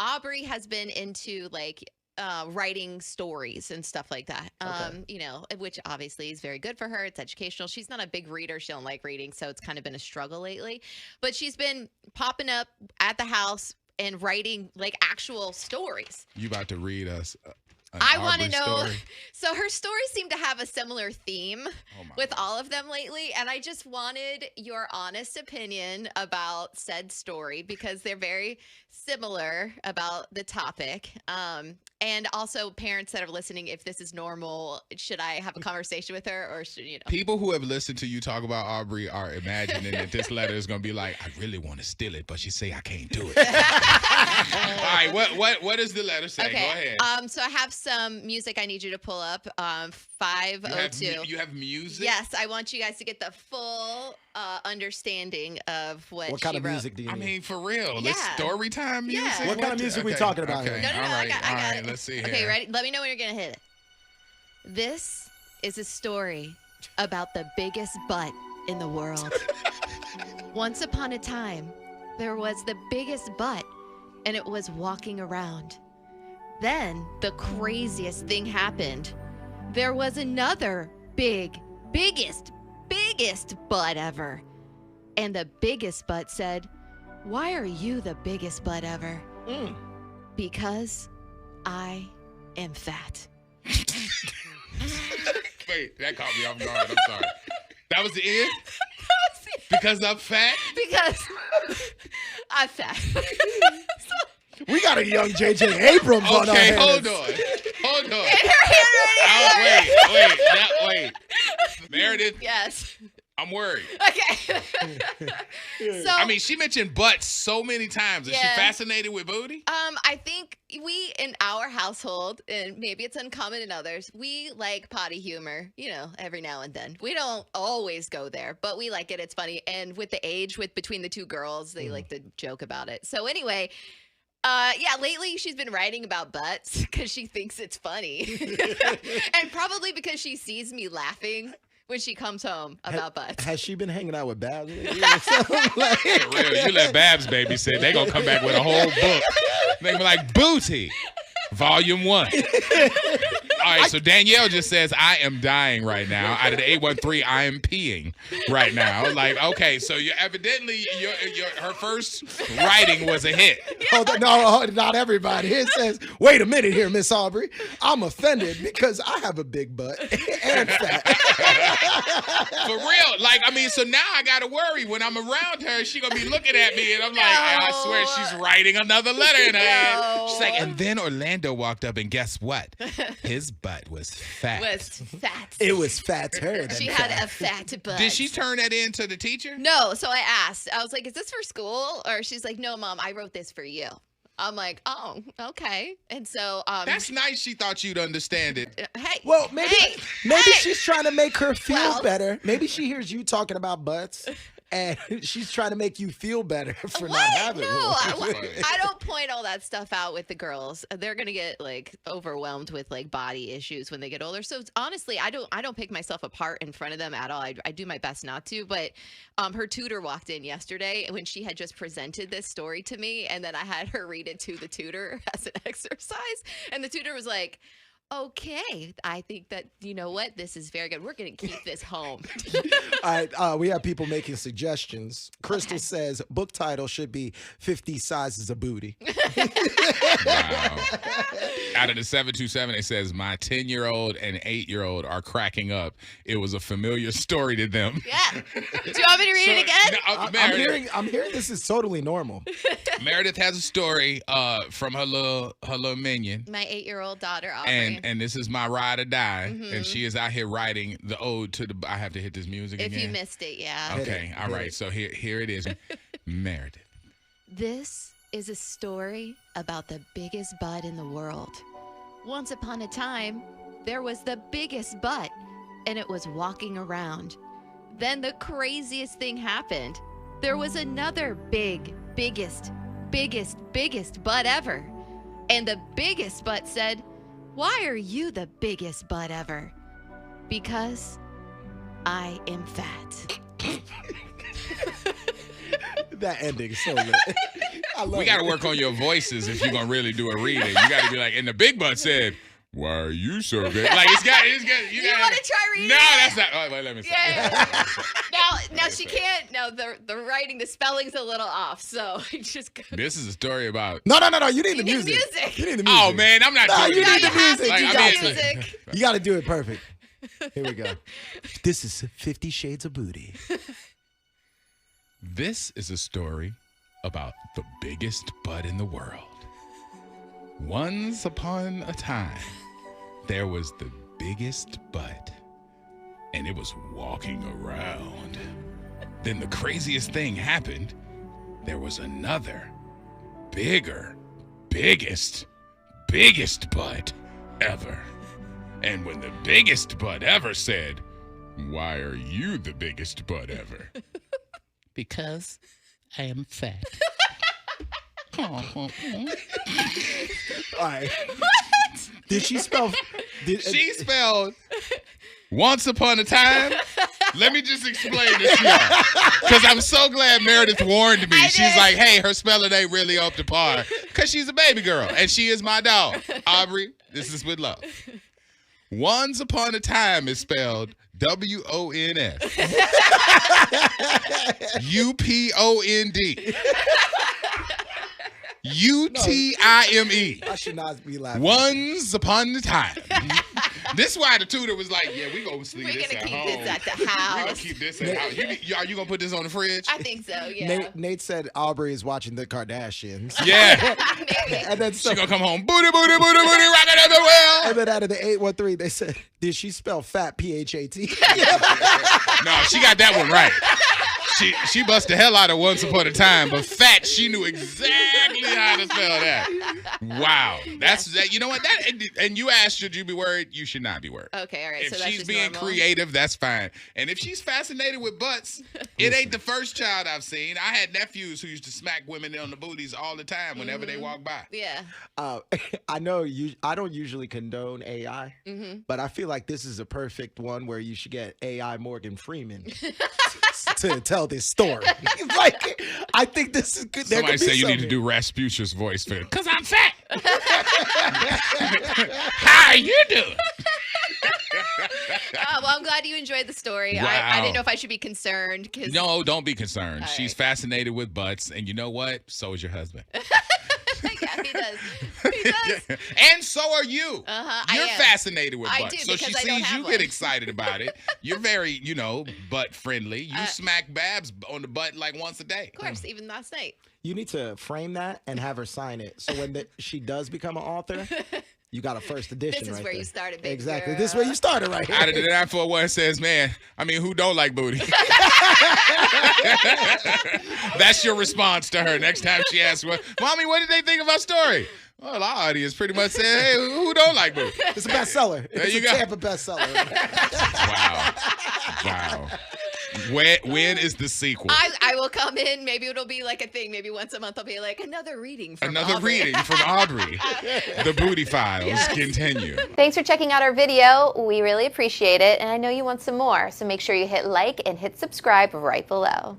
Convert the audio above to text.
Aubrey has been into like writing stories and stuff like that. You know, which obviously is very good for her. It's educational. She's not a big reader. She don't like reading, so it's kind of been a struggle lately. But she's been popping up at the house and writing like actual stories. You about to read us I want to know. story? So her stories seem to have a similar theme with all of them lately. And I just wanted your honest opinion about said story because they're very similar about the topic. And also parents that are listening, if this is normal, should I have a conversation with her or should, you know? People who have listened to you talk about Aubrey are imagining that this letter is going to be like, I really want to steal it, but she say I can't do it. All right, what does the letter say? Okay. Go ahead. So I have some music I need you to pull up. 502. You have music? Yes, I want you guys to get the full understanding of what kind she of wrote. music do you need? I mean, for real. Yeah. It's story time music? Yeah. What kind of music we talking about okay. here? No, All right, I got it. let's see here. Okay, ready? Let me know when you're going to hit it. This is a story about the biggest butt in the world. Once upon a time, there was the biggest butt, and it was walking around. Then the craziest thing happened. There was another biggest butt ever. And the biggest butt said, "Why are you the biggest butt ever?" Because I am fat. Wait, that caught me off guard. I'm sorry. That was the end? Because I'm fat? Because I'm fat. We got a young J.J. Abrams on our Okay, hands. hold on. And her handwriting. Wait. Meredith, Yes. I'm worried. Okay. So I mean, she mentioned butts so many times. Is she Yeah. fascinated with booty? I think we in our household, and maybe it's uncommon in others, we like potty humor, you know, every now and then. We don't always go there, but we like it. It's funny. And with the age between the two girls, they like to joke about it. So anyway, yeah, lately she's been writing about butts because she thinks it's funny. And probably because she sees me laughing when she comes home about butts. Has she been hanging out with Babs? For real, you let Babs babysit. They gonna come back with a whole book. They be like, Booty, Volume 1. All right, so Danielle just says, I am dying right now. Out of the 813, I am peeing right now. Like, okay, so you evidently, her first writing was a hit. No, not everybody. It says, wait a minute here, Miss Aubrey. I'm offended because I have a big butt and fat. For real. Like, I mean, so now I got to worry. When I'm around her, she going to be looking at me, and I'm like, I swear she's writing another letter in her hand. She's like, and then Orlando walked up, and guess what? His butt was fat. It was fatter than She fat. had a fat butt. Did she turn that in to the teacher? No, so I asked. I was like, is this for school? Or she's like, no, Mom, I wrote this for you. I'm like, oh, okay. And so That's nice. She thought you'd understand it. hey. Well, maybe she's trying to make her feel Well. better. Maybe she hears you talking about butts, and she's trying to make you feel better for not What? having No, one. I don't point all that stuff out with the girls. They're gonna get like overwhelmed with like body issues when they get older. So honestly, I don't pick myself apart in front of them at all. I do my best not to. But her tutor walked in yesterday when she had just presented this story to me, and then I had her read it to the tutor as an exercise, and the tutor was like, okay, I think that, you know what, this is very good. We're going to keep this home. All right, we have people making suggestions. Crystal says book title should be 50 Sizes of Booty. Wow. Out of the 727, it says, my 10-year-old and 8-year-old are cracking up. It was a familiar story to them. Yeah. Do you want me to read it again? No, I'm hearing this is totally normal. Meredith has a story from her little minion. My 8-year-old daughter, Aubrey. And this is my ride or die. And she is out here writing the ode to the... I have to hit this music if again. you missed it, yeah. Okay, all right. So here it is. Meredith. This is a story about the biggest butt in the world. Once upon a time, there was the biggest butt, and it was walking around. Then the craziest thing happened. There was another biggest butt ever. And the biggest butt said, why are you the biggest butt ever? Because I am fat. That ending is so lit. We got to work on your voices if you're going to really do a reading. You got to be like, and the big butt said, why are you so big? Like, it's got. You want to try reading? No, that's not. Oh, wait, let me see. Yeah. Now she can't. No, the writing, the spelling's a little off. So just. This is a story about. No. You need the music. You need the music. Oh man, I'm not doing you that. need the music. Like, you got to do it perfect. Here we go. This is 50 Shades of Booty. This is a story about the biggest butt in the world. Once upon a time, there was the biggest butt, and it was walking around. Then the craziest thing happened. There was another, bigger, biggest butt ever. And when the biggest butt ever said, why are you the biggest butt ever? Because I am fat. All right. What? Did she spell? She spelled once upon a time. Let me just explain this to y'all. Because I'm so glad Meredith warned me. She's like, hey, her spelling ain't really up to par. Because she's a baby girl. And she is my dog. Aubrey, this is with love. Once upon a time is spelled WONS. UPOND. UTIME. I should not be laughing. Once upon a time. This is why the tutor was like, yeah, we gonna sleep this at home. We're gonna keep this at the house. We're gonna keep this at house. Are you gonna put this on the fridge? I think so, yeah. Nate said Aubrey is watching the Kardashians. Yeah. Maybe. And then She gonna come home, booty, booty, booty, booty, rocking everywhere. And then out of the 813, they said, did she spell fat PHAT? No, she got that one right. She bust the hell out of once upon a time, but fat, she knew exactly how to spell that. Wow. That's that. You know what? And you asked, should you be worried? You should not be worried. Okay, all right. If so that's she's just being normal. creative, that's fine. And if she's fascinated with butts, it ain't the first child I've seen. I had nephews who used to smack women on the booties all the time whenever they walk by. Yeah. I know I don't usually condone AI, but I feel like this is a perfect one where you should get AI Morgan Freeman to tell this story. Like, I think this is good. Somebody say you need to do Rasputin's voice for it. Because I'm fat. How you doing? Well, I'm glad you enjoyed the story. Wow. I didn't know if I should be concerned. No, don't be concerned. All She's right. fascinated with butts. And you know what? So is your husband. Yeah, he does. He does. And so are you. Uh-huh, You're I am. fascinated with I butts. do, So she because I don't sees have you one. get excited about it. You're very, butt friendly. You smack Babs on the butt like once a day. Of course, even last night. You need to frame that and have her sign it. So when she does become an author, you got a first edition. This is right where there. you started, baby Exactly. girl. This is where you started right here. Out of the 941 says, man, I mean, who don't like booty? That's your response to her next time she asks, Mommy, what did they think of our story? Well, our audience pretty much said, hey, who don't like booty? It's a bestseller. It's you a go. Tampa bestseller. Wow. When is the sequel? I will come in. Maybe it'll be like a thing. Maybe once a month I'll be like, another reading from Another Aubrey. reading from Aubrey. The Booty Files continue. Thanks for checking out our video. We really appreciate it, and I know you want some more, so make sure you hit like and hit subscribe right below.